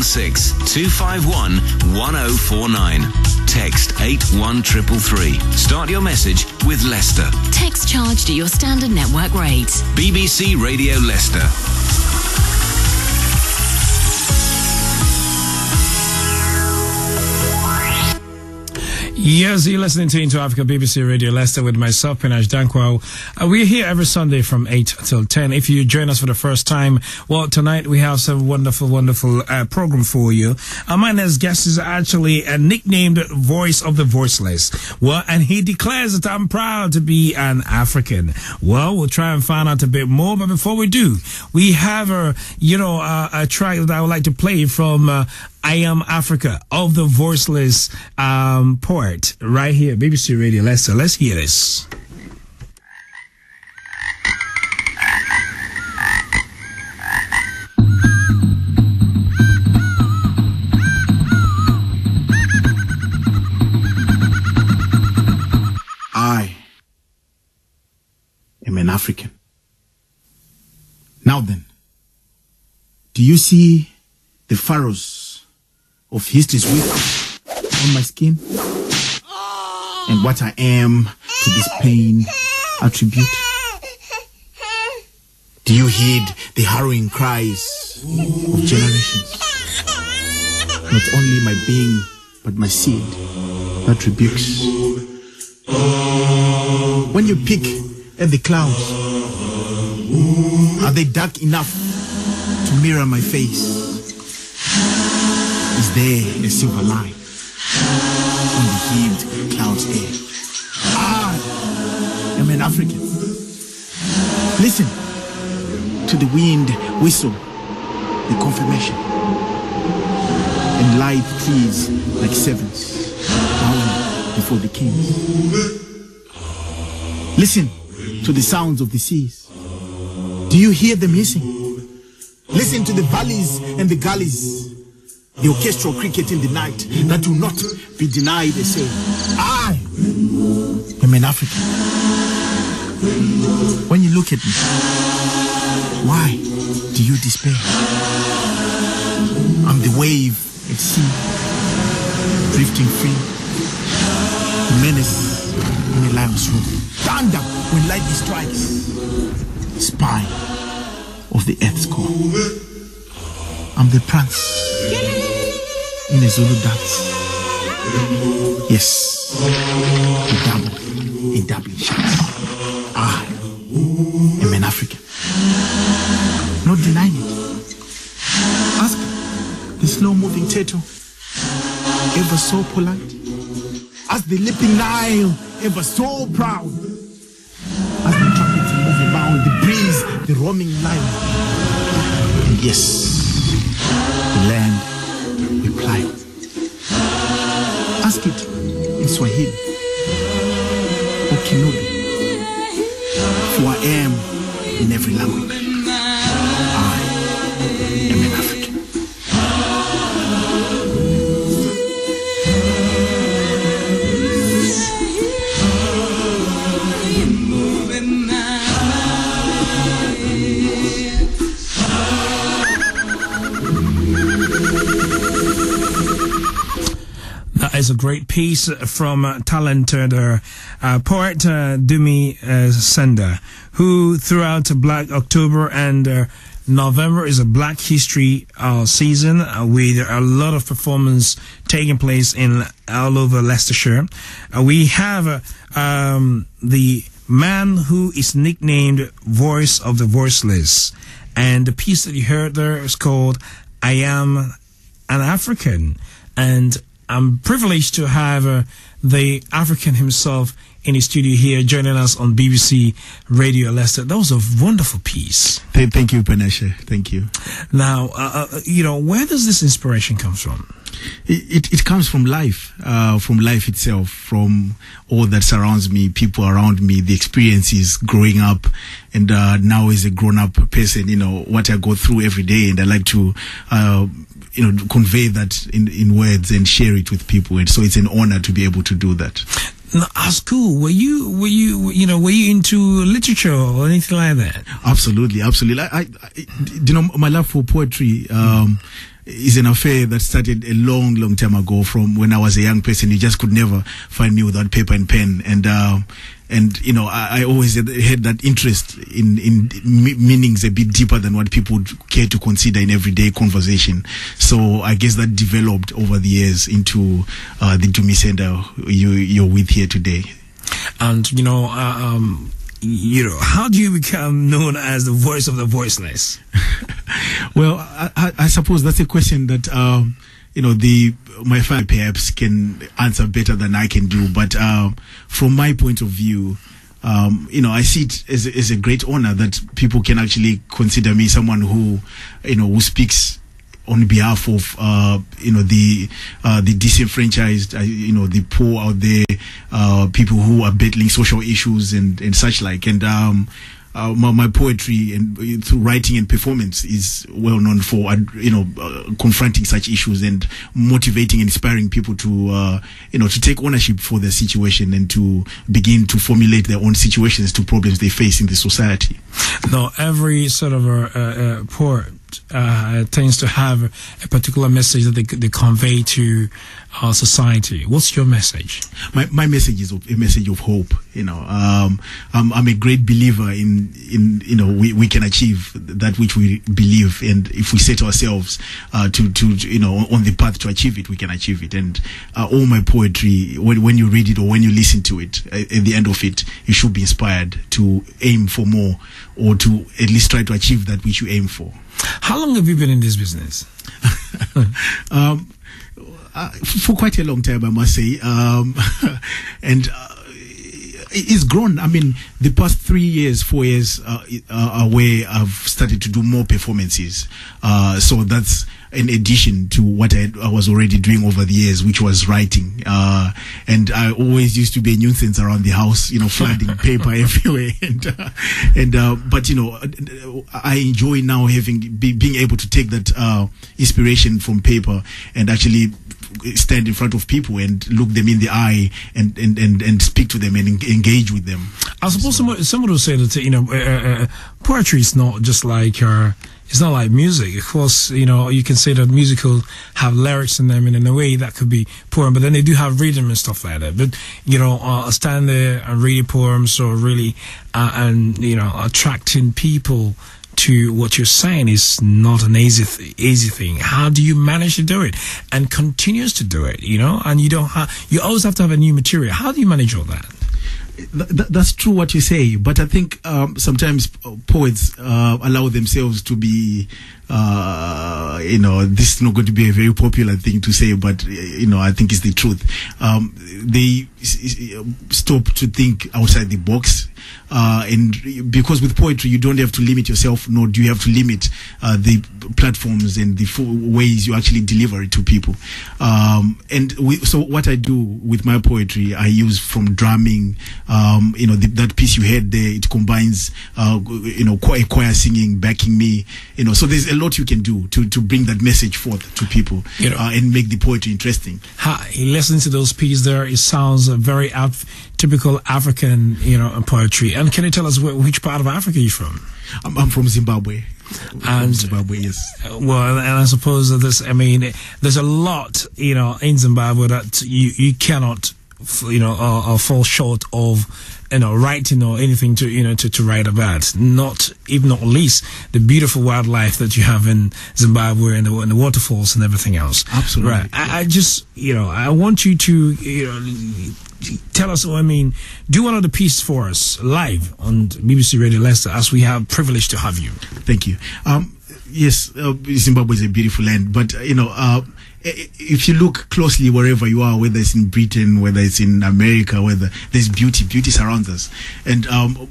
016 251 1049. Text 81333. Start your message with Leicester. Text charged at your standard network rate. BBC Radio Leicester. Yes, you're listening to Into Africa, BBC Radio Leicester, with myself, Pinash Dankwao. We're here every Sunday from 8 till 10. If you join us for the first time, well, tonight we have some wonderful program for you. My next guest is actually a nicknamed Voice of the Voiceless. Well, and he declares that I'm proud to be an African. Well, we'll try and find out a bit more, but before we do, we have a track that I would like to play from I Am Africa of the Voiceless poet right here, BBC Radio Leicester. Let's hear this. I am an African. Now then, do you see the furrows of history's whip on my skin? And what I am to this pain attribute? Do you heed the harrowing cries of generations? Not only my being, but my seed that rebukes. When you peek at the clouds, are they dark enough to mirror my face? Is there a silver line on the heaved cloud's air? I am an African. Listen to the wind whistle, the confirmation, and light trees like servants bowing before the king. Listen to the sounds of the seas. Do you hear them hissing? Listen to the valleys and the gullies, the orchestral cricket in the night that will not be denied. They say, I am an African. When you look at me, why do you despair? I'm the wave at sea, drifting free, the menace in a lion's room, thunder when lightning strikes, spy of the earth's core. I'm the prince in a Zulu dance. Yes, a doubling shot. I am an African. Not denying it. Ask the slow-moving turtle, ever so polite. Ask the leaping Nile, ever so proud. As the trumpets move around, the breeze, the roaming lion. And yes, the land replied. Ask it in Swahili or Kinubi, for I am in every language. I am an African. Is a great piece from talented poet Dumi Senda, who throughout Black October and November is a Black History season with a lot of performance taking place in all over Leicestershire. We have the man who is nicknamed Voice of the Voiceless, and the piece that you heard there is called I Am an African, and I'm privileged to have the African himself in the studio here joining us on BBC Radio Leicester. That was a wonderful piece. Thank you, Panesha. Thank you. Now, where does this inspiration come from? It comes from life itself, from all that surrounds me, people around me, the experiences growing up, and now as a grown-up person, what I go through every day, and I like to convey that in words and share it with people, and so it's an honor to be able to do that. Now, at school, were you into literature or anything like that? Absolutely. I my love for poetry is an affair that started a long, long time ago. From when I was a young person, you just could never find me without paper and pen. And you know, I always had that interest in meanings a bit deeper than what people would care to consider in everyday conversation. So I guess that developed over the years into the Dumi Senda you're with here today. And you know, how do you become known as the voice of the voiceless? Well, I suppose that's a question that my family perhaps can answer better than I can do. But from my point of view, I see it as a great honor that people can actually consider me someone who speaks on behalf of the disenfranchised, the poor out there, people who are battling social issues and such like. And my poetry and through writing and performance is well known for confronting such issues and motivating and inspiring people to take ownership for their situation and to begin to formulate their own situations to problems they face in the society. Now, every sort of a poet tends to have a particular message that they convey to our society. What's your message? My message is a message of hope. I'm a great believer in we can achieve that which we believe, and if we set ourselves to on the path to achieve it, we can achieve it. And all my poetry, when you read it or when you listen to it, at the end of it, you should be inspired to aim for more, or to at least try to achieve that which you aim for. How long have you been in this business? For quite a long time, I must say. And it's grown. I mean, the past 4 years are where I've started to do more performances. So that's in addition to what I was already doing over the years, which was writing. And I always used to be a nuisance around the house, flooding paper everywhere. But I enjoy now being able to take that inspiration from paper and actually stand in front of people and look them in the eye and speak to them and engage with them. I suppose someone will say that poetry is not just like it's not like music. Of course, you can say that music will have lyrics in them, and in a way that could be poem, but then they do have rhythm and stuff like that. But stand there and read poems, or really attracting people to what you're saying is not an easy thing. How do you manage to do it and continues to do it? And you always have to have a new material. How do you manage all that? That's true what you say, but I think sometimes poets allow themselves to be this is not going to be a very popular thing to say, but I think it's the truth. They stop to think outside the box, and because with poetry you don't have to limit yourself, nor do you have to limit the platforms and the ways you actually deliver it to people. So what I do with my poetry, I use from drumming, that piece you heard there, it combines choir singing, backing me, so there's a lot you can do to bring that message forth to people, and make the poetry interesting. Listening to those pieces there, it sounds very typical African, poetry. And can you tell us which part of Africa you're from? I'm from Zimbabwe. And Zimbabwe, yes. Well, and I suppose that there's a lot, in Zimbabwe that you cannot, fall short of, writing or anything to write about. Not least the beautiful wildlife that you have in Zimbabwe and the waterfalls and everything else. Absolutely. Right. I just, I want you to, tell us, do one of the pieces for us live on BBC Radio Leicester, as we have privilege to have you. Thank you. Yes, Zimbabwe is a beautiful land, but if you look closely wherever you are, whether it's in Britain, whether it's in America, whether there's beauty surrounds us, and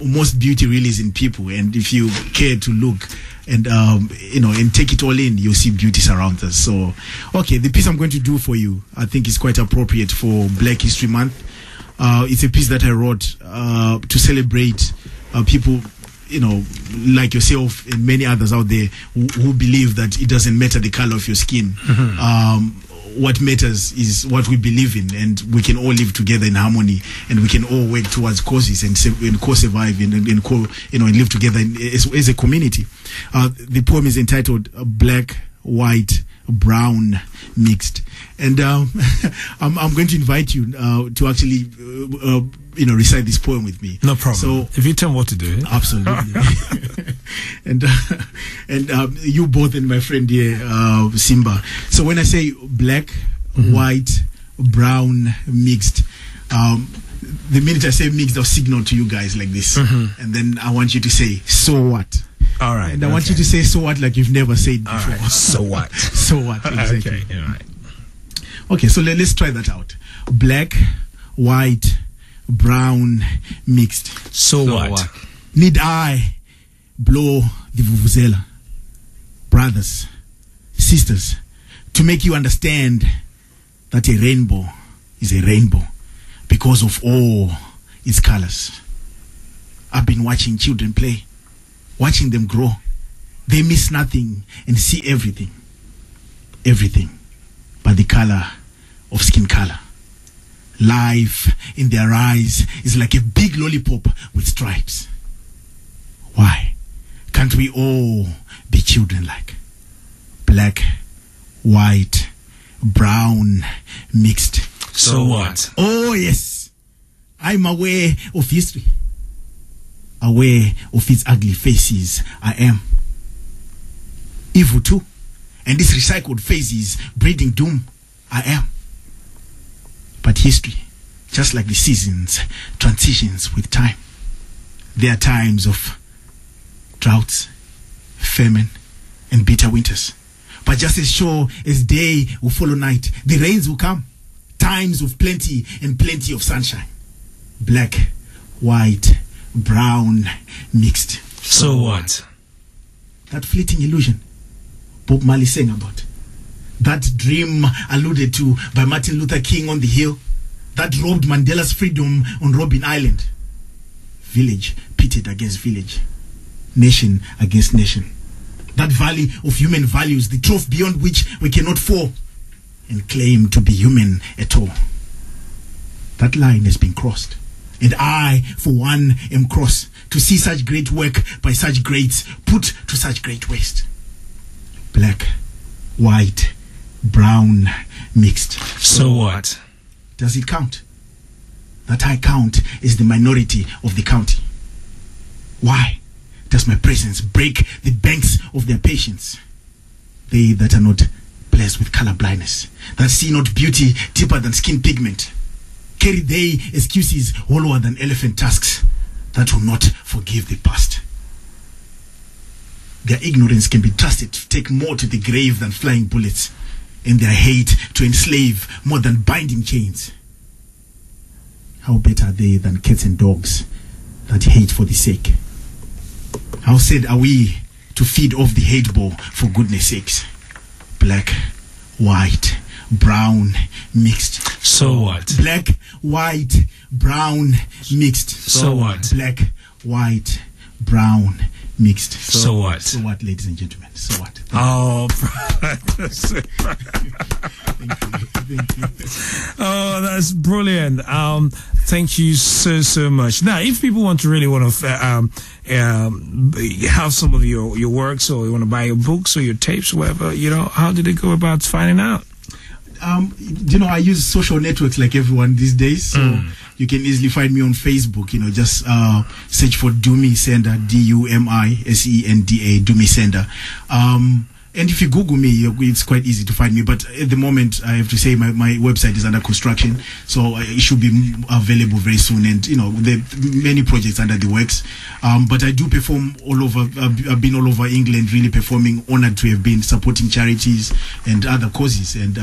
most beauty really is in people. And if you care to look and and take it all in, you'll see beauty surrounds us. So, okay, the piece I'm going to do for you, I think is quite appropriate for Black History Month. It's a piece that I wrote to celebrate people, like yourself and many others out there who believe that it doesn't matter the color of your skin. Mm-hmm. What matters is what we believe in, and we can all live together in harmony, and we can all work towards causes and co-survive and live together as a community. The poem is entitled "Black, White, brown, mixed. And I'm going to invite you to actually, recite this poem with me. No problem. So, if you tell me what to do. Absolutely. and you both and my friend here, Simba. So when I say black, white, brown, mixed, the minute I say mixed, I'll signal to you guys like this. And then I want you to say, so what? All right. And I want you to say, so what, like you've never said before. Right. So what? So what? Exactly. Okay. All right. Okay, so let's try that out. Black, white, brown, mixed. So what? Need I blow the vuvuzela, brothers, sisters, to make you understand that a rainbow is a rainbow because of all its colors? I've been watching children play, watching them grow. They miss nothing and see everything. Everything but the color of skin color. Life in their eyes is like a big lollipop with stripes. Why can't we all be children like? Black, white, brown, mixed. So what? Oh yes, I'm aware of history, aware of its ugly faces. I am evil too, and these recycled faces breeding doom. I am. But history, just like the seasons, transitions with time. There are times of droughts, famine, and bitter winters. But just as sure as day will follow night, the rains will come. Times of plenty and plenty of sunshine. Black, white, brown, mixed. So what? That fleeting illusion Bob Marley sang about. That dream alluded to by Martin Luther King on the Hill. That robbed Mandela's freedom on Robben Island. Village pitted against village. Nation against nation. That valley of human values, the trough beyond which we cannot fall and claim to be human at all. That line has been crossed. And I, for one, am cross to see such great work by such greats put to such great waste. Black, white, brown, mixed. So what? Does it count? That I count is the minority of the county. Why does my presence break the banks of their patience? They that are not blessed with color blindness, that see not beauty deeper than skin pigment, carry they excuses hollower than elephant tusks, that will not forgive the past. Their ignorance can be trusted to take more to the grave than flying bullets, and their hate to enslave more than binding chains. How better are they than cats and dogs that hate for the sake? How sad are we to feed off the hate ball for goodness sakes? Black, white, brown, mixed. So what? Black, white, brown, mixed. So what? Black, white, brown, mixed. So what? So what, ladies and gentlemen? So what? Oh, Thank you. oh, that's brilliant. Thank you so much. Now, if people want to have some of your works, or you want to buy your books or your tapes, or whatever, how do they go about finding out? I use social networks like everyone these days, so you can easily find me on Facebook. Just search for Dumi Senda, DUMISENDA, Dumi Senda. And if you Google me, it's quite easy to find me. But at the moment, I have to say my website is under construction, so it should be available very soon. And there are many projects under the works. But I do perform all over. I've been all over England, really performing. Honored to have been supporting charities and other causes, and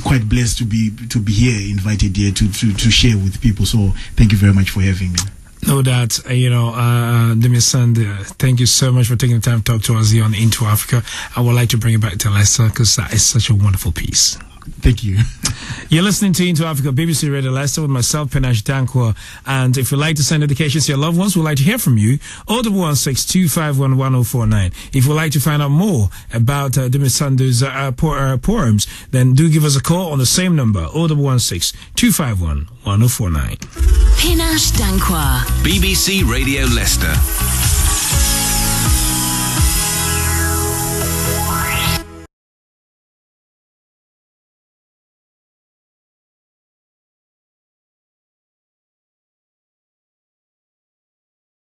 quite blessed to be here, invited here to share with people. So thank you very much for having me. No doubt, Dumi Senda, thank you so much for taking the time to talk to us here on Into Africa. I would like to bring it back to Leicester because that is such a wonderful piece. Thank you. You're listening to Into Africa, BBC Radio Leicester with myself, Penash Dankwa. And if you'd like to send dedications to your loved ones, we'd like to hear from you. 016-251-1049. If you'd like to find out more about Dumi Senda's poems, then do give us a call on the same number, 016-251-1049. Penash Dankwa. BBC Radio Leicester.